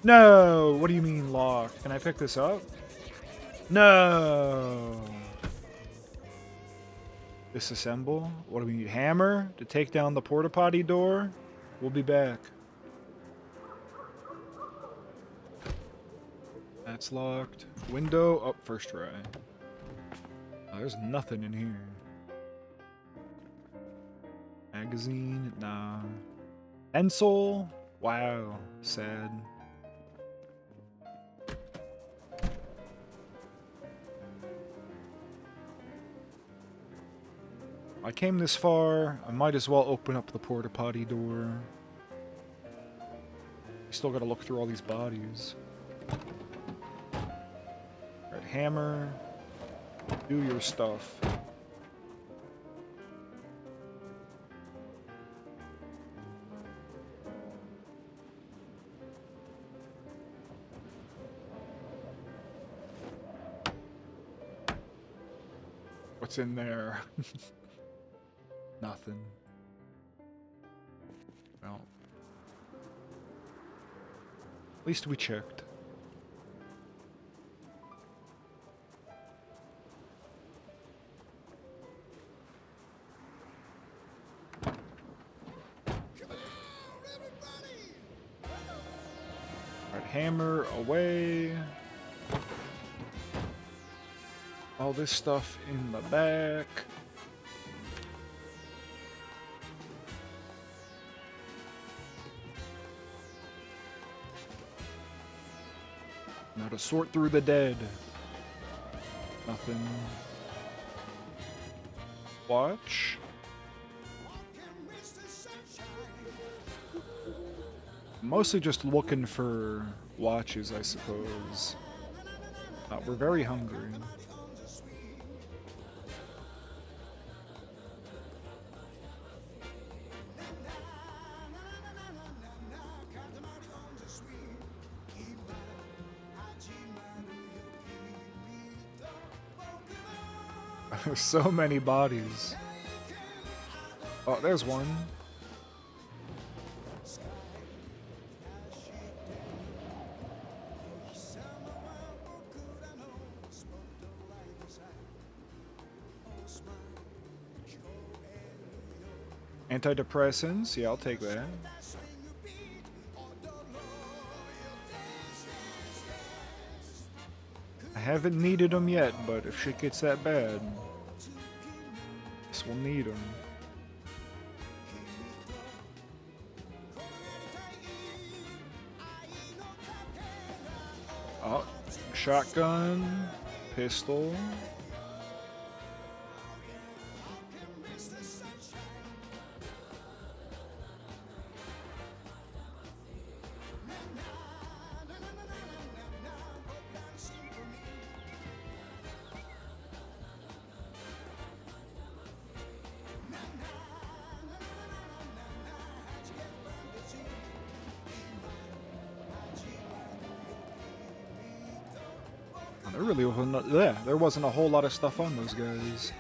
No. What do you mean locked? Can I pick this up? No! Disassemble? What do we need? Hammer to take down the porta potty door? We'll be back. That's locked. Window up, first try. Oh, there's nothing in here. Magazine? Nah. Pencil? Wow. Sad. I came this far, I might as well open up the porta potty door. We still gotta look through all these bodies. Red hammer. Do your stuff. What's in there? Nothing. Well. At least we checked. Alright, hammer away. All this stuff in the back. Now to sort through the dead. Nothing. Watch. Mostly just looking for watches, I suppose. We're very hungry. There's so many bodies. Oh, there's one. Antidepressants, yeah, I'll take that. I haven't needed them yet, but if shit gets that bad, guess we'll need them. Oh, shotgun, pistol. There really wasn't. Yeah, there wasn't a whole lot of stuff on those guys.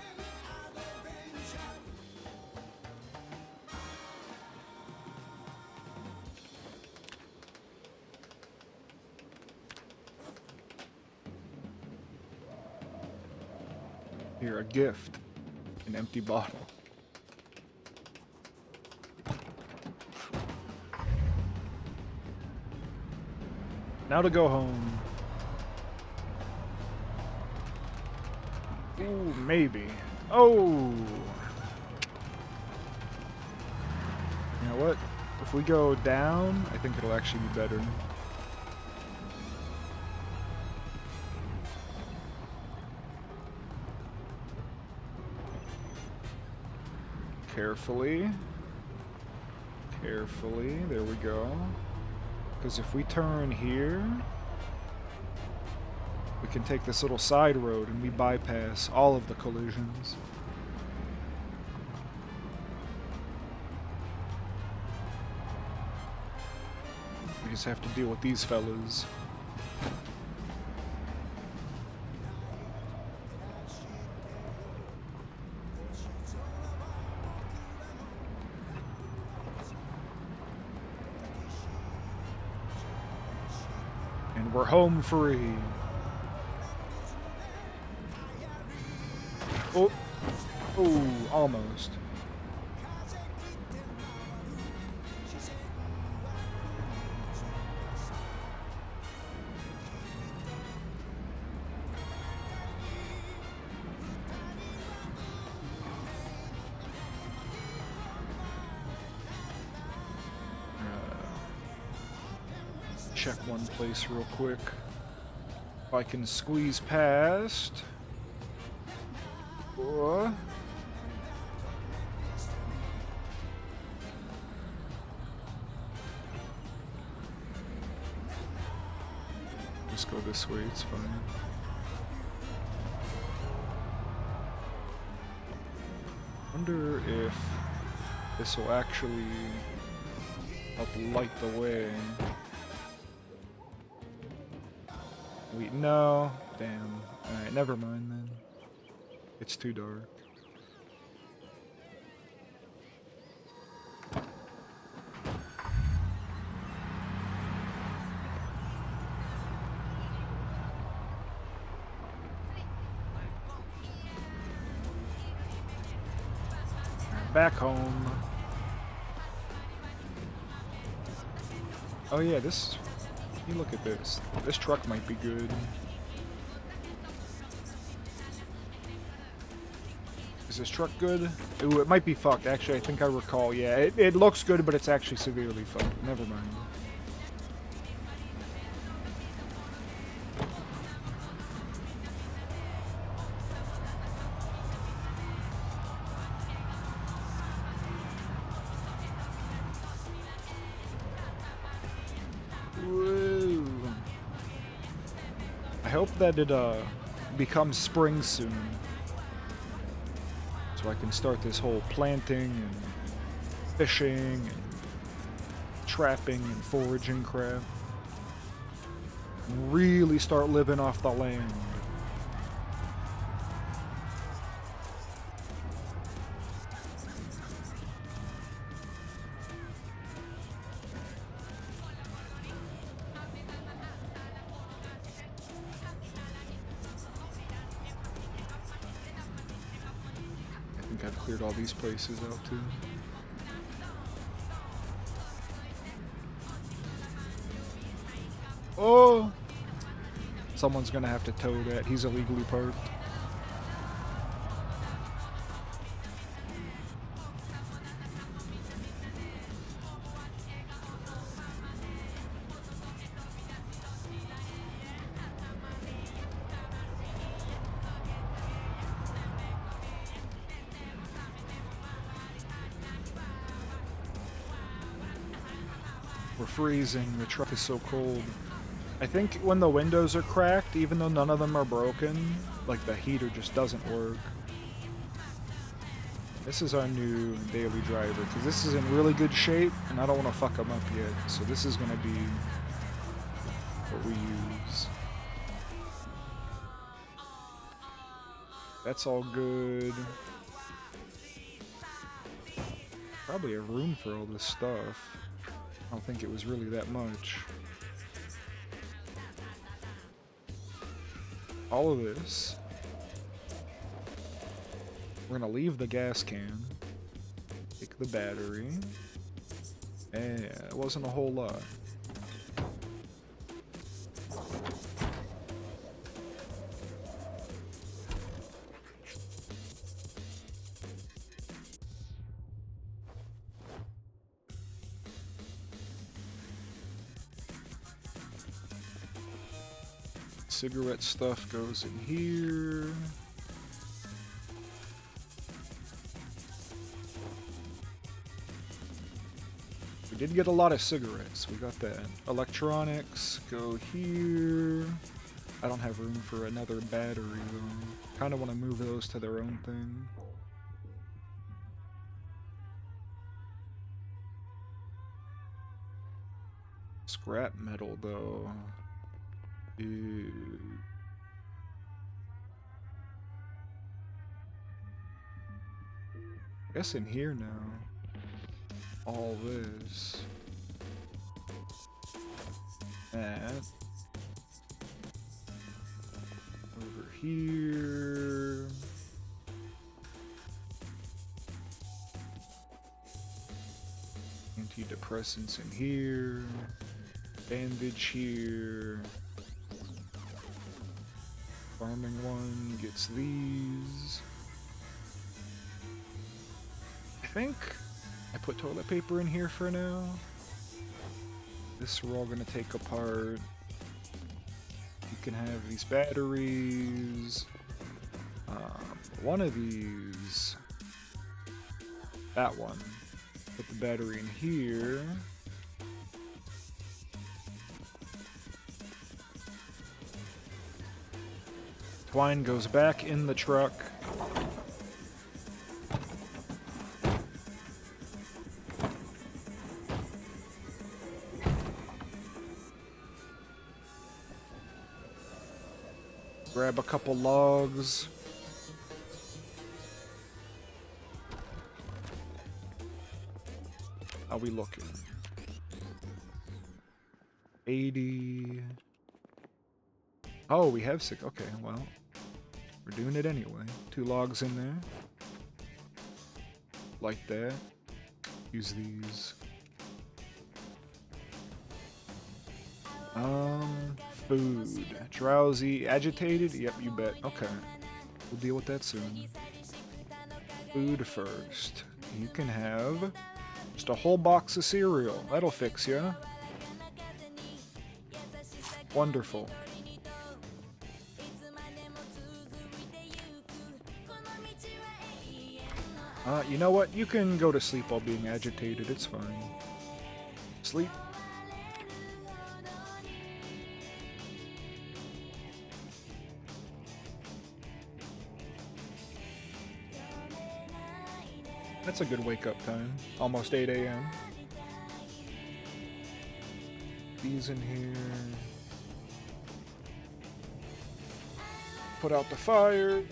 Here, a gift. An empty bottle. Now to go home. Ooh, maybe. Oh! You know what? If we go down, I think it'll actually be better. Carefully. Carefully. There we go. Because if we turn here, we can take this little side road and we bypass all of the collisions. We just have to deal with these fellas. And we're home free. Oh, oh, almost. Check one place real quick. If I can squeeze past. Oh. Just go this way, it's fine. Wonder if this will actually help light the way. Wait, no. Damn. Alright, never mind then. It's too dark. Back home. Oh yeah, this... You look at this. This truck might be good. Is this truck good? Ooh, it might be fucked. Actually, I think I recall. Yeah, it looks good, but it's actually severely fucked. Never mind. Woo. I hope that it becomes spring soon. So I can start this whole planting and fishing and trapping and foraging crap. And really start living off the land. I've cleared all these places out too. Oh! Someone's gonna have to tow that. He's illegally parked. We're freezing. The truck is so cold. I think when the windows are cracked, even though none of them are broken, like the heater just doesn't work. This is our new daily driver, because this is in really good shape, and I don't want to fuck him up yet. So this is going to be what we use. That's all good. Probably have room for all this stuff. I don't think it was really that much. All of this. We're gonna leave the gas can. Take the battery. And it wasn't a whole lot. Cigarette stuff goes in here. We did get a lot of cigarettes. We got that. Electronics go here. I don't have room for another battery though. Kind of want to move those to their own thing. Scrap metal though. Ew. I guess in here now. All this. That. Over here. Antidepressants in here. Bandage here. Farming one gets these. I think I put toilet paper in here for now. This we're all gonna take apart. You can have these batteries. One of these. That one. Put the battery in here. Twine goes back in the truck. Grab a couple logs. How we looking? 80. Oh, we have 6. Okay, well. We're doing it anyway. 2 logs in there. Like that. Use these. Food. Drowsy. Agitated? Yep, you bet. Okay. We'll deal with that soon. Food first. You can have just a whole box of cereal. That'll fix ya. Wonderful. You know what? You can go to sleep while being agitated. It's fine. Sleep. That's a good wake-up time. Almost 8 a.m. These in here. Put out the fire.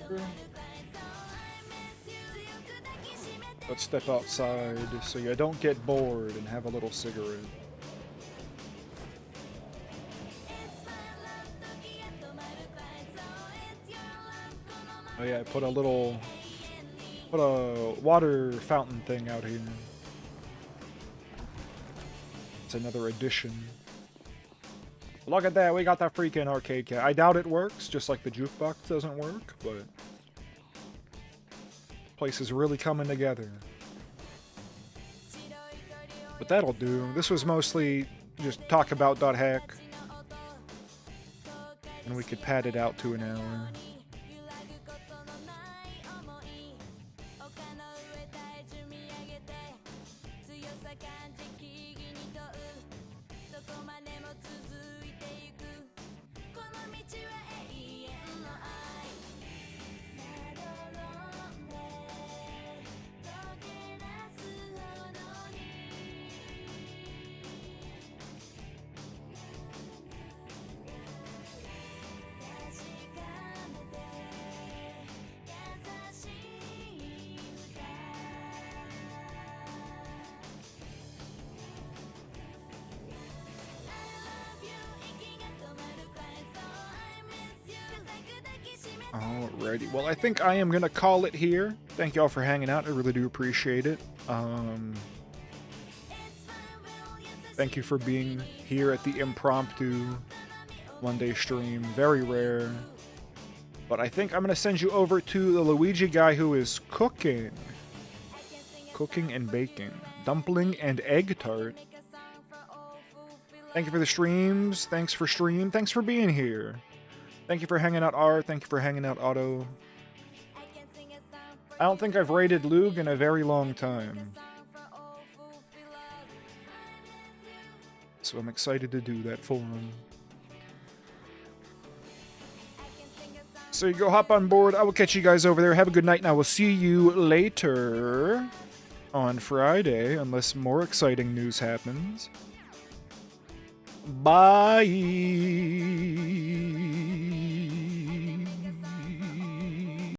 Let's step outside so you don't get bored and have a little cigarette. Oh yeah, put a water fountain thing out here. It's another addition. Look at that, we got that freaking arcade cat. I doubt it works, just like the jukebox doesn't work, but place is really coming together. But that'll do. This was mostly just talk about .hack. And we could pad it out to an hour. Alrighty, well I think I am gonna call it here. Thank y'all for hanging out, I really do appreciate it. Thank you for being here at the impromptu Monday stream, very rare. But I think I'm gonna send you over to the Luigi guy who is cooking. Cooking and baking. Dumpling and egg tart. Thank you for the streams, thanks for stream, thanks for being here. Thank you for hanging out, R. Thank you for hanging out, Otto. I don't think I've raided Lug in a very long time. So I'm excited to do that for him. So you go hop on board. I will catch you guys over there. Have a good night, and I will see you later on Friday, unless more exciting news happens. Bye.